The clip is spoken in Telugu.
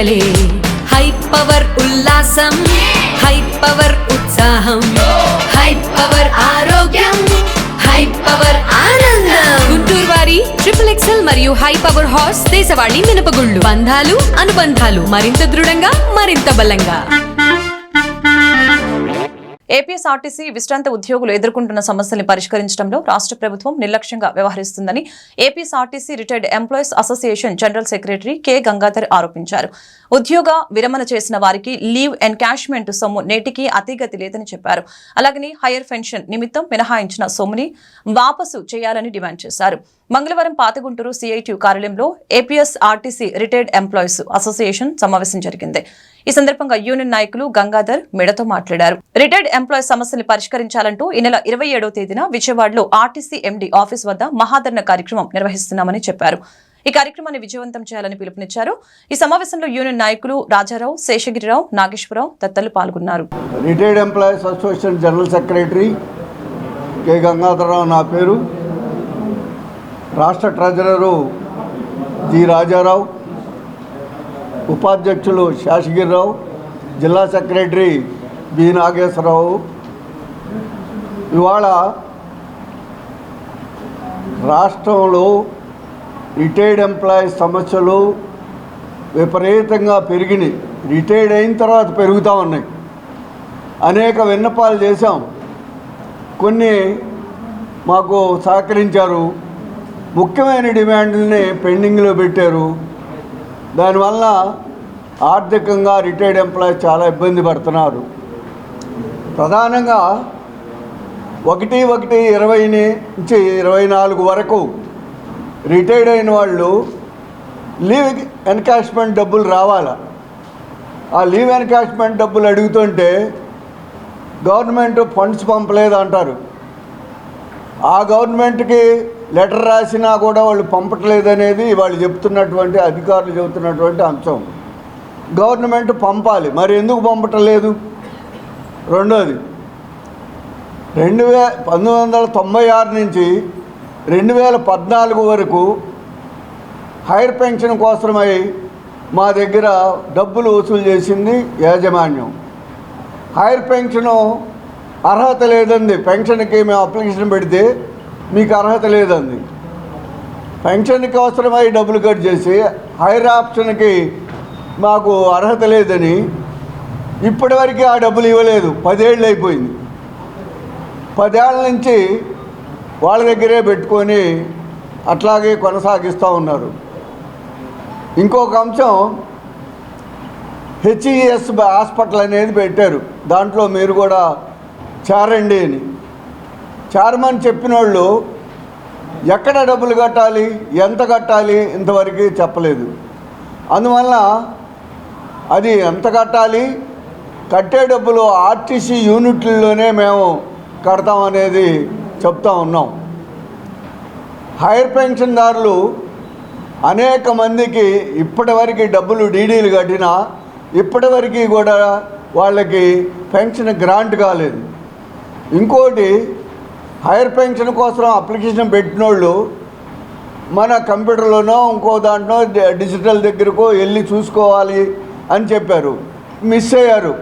పండగలే హై పవర్ ఉల్లాసం హై పవర్ ఉత్సాహం హై పవర్ ఆరోగ్యం హై పవర్ ఆనందం గుంటూరు వారి XXL మరియు హై పవర్ హార్స్ దేశవాళీ మినపగుళ్ళు బంధాలు అనుబంధాలు మరింత దృఢంగా మరింత బలంగా. ఏపీఎస్ఆర్టీసీ విశ్రాంత ఉద్యోగులు ఎదుర్కొంటున్న సమస్యల్ని పరిష్కరించడంలో రాష్ట్ర ప్రభుత్వం నిర్లక్ష్యంగా వ్యవహరిస్తుందని APSRTC retired employees association general secretary K Gangadhar ఆరోపించారు. ఉద్యోగ విరమణ చేసిన వారికి లీవ్ ఎన్కాష్మెంట్ సొమ్ము నేటికి అతిగతి లేదని చెప్పారు. అలాగని హైయర్ పెన్షన్ నిమిత్తం మినహాయించిన సొమ్ముని వాపసు చేయాలని డిమాండ్ చేశారు. మంగళవారం పాతగుంటూరు సిఐటియు కార్యాలయంలో ఏపీఎస్ఆర్టీసీ రిటైర్డ్ ఎంప్లాయీస్ అసోసియేషన్ సమావేశం జరిగింది. ఈ సందర్భంగా యూనియన్ నాయకులు గంగాధర్ మెడతో మాట్లాడారు. రిటైర్డ్ ఎంప్లాయీస్ సమస్యలు పరిష్కరించాలంటూ ఈ నెల 27వ తేదీన విజయవాడలో ఆర్టీసీ ఎండీ ఆఫీస్ వద్ద మహాధరణ కార్యక్రమం నిర్వహిస్తున్నామని చెప్పారు. ఈ కార్యక్రమాన్ని విజయవంతం చేయాలని పిలుపునిచ్చారు. ఈ సమావేశంలో యూనియన్ నాయకులు రాజారావు, శేషగిరిరావు, నాగేశ్వరరావు తదితరులు పాల్గొన్నారు. Retired employees association general secretary K Gangadhara Rao నా పేరు. రాష్ట్ర ట్రెజరరు జి రాజారావు, ఉపాధ్యక్షులు శేషగిరిరావు, జిల్లా సెక్రటరీ బి నాగేశ్వరరావు. ఇవాళ రాష్ట్రంలో రిటైర్డ్ ఎంప్లాయీస్ సమస్యలు విపరీతంగా పెరిగినాయి. రిటైర్డ్ అయిన తర్వాత పెరుగుతూ ఉన్నాయి. అనేక విన్నపాలు చేశాం, కొన్ని మాకు సహకరించారు. ముఖ్యమైన డిమాండ్లని పెండింగ్లో పెట్టారు. దానివల్ల ఆర్థికంగా రిటైర్డ్ ఎంప్లాయీస్ చాలా ఇబ్బంది పడుతున్నారు. ప్రధానంగా 1/1/20 నుంచి 24 వరకు రిటైర్డ్ అయిన వాళ్ళు లీవ్ ఎన్కాష్మెంట్ డబ్బులు రావాలా. ఆ లీవ్ ఎన్కాష్మెంట్ డబ్బులు అడుగుతుంటే గవర్నమెంట్ ఫండ్స్ పంపలేదు అంటారు. ఆ గవర్నమెంట్కి లెటర్ రాసినా కూడా వాళ్ళు పంపట్లేదనేది వాళ్ళు చెప్తున్నటువంటి అధికారులు చెబుతున్నటువంటి అంశం. గవర్నమెంట్ పంపాలి, మరి ఎందుకు పంపటం లేదు? రెండోది, 1996 నుంచి 2014 వరకు హైర్ పెన్షన్ కోసమై మా దగ్గర డబ్బులు వసూలు చేసింది యాజమాన్యం. హైర్ పెన్షను అర్హత లేదండి. పెన్షన్కి మేము అప్లికేషన్ పెడితే మీకు అర్హత లేదండి. పెన్షన్ కోసమై డబ్బులు కట్ చేసి హైర్ ఆప్షన్కి మాకు అర్హత లేదని ఇప్పటివరకు ఆ డబ్బులు ఇవ్వలేదు. 10 ఏళ్ళు అయిపోయింది. 10 ఏళ్ళ నుంచి వాళ్ళ దగ్గరే పెట్టుకొని అట్లాగే కొనసాగిస్తూ ఉన్నారు. ఇంకొక అంశం, HES హాస్పిటల్ అనేది పెట్టారు. దాంట్లో మీరు కూడా చేరండి అని చైర్మన్ చెప్పిన వాళ్ళు ఎక్కడ డబ్బులు కట్టాలి, ఎంత కట్టాలి ఇంతవరకు చెప్పలేదు. అందువల్ల అది ఎంత కట్టాలి, కట్టే డబ్బులు ఆర్టీసీ యూనిట్లలోనే మేము కడతామనేది చెప్తా ఉన్నాం. హైర్ పెన్షన్దారులు అనేక మందికి ఇప్పటివరకు డబ్బులు డీడీలు కట్టినా ఇప్పటివరకు కూడా వాళ్ళకి పెన్షన్ గ్రాంట్ కాలేదు. ఇంకోటి, హైర్ పెన్షన్ కోసం అప్లికేషన్ పెట్టిన వాళ్ళు మన కంప్యూటర్లోనో ఇంకో దాంట్లో డిజిటల్ దగ్గరకో వెళ్ళి చూసుకోవాలి అని చెప్పారు. మిస్ అయ్యారు.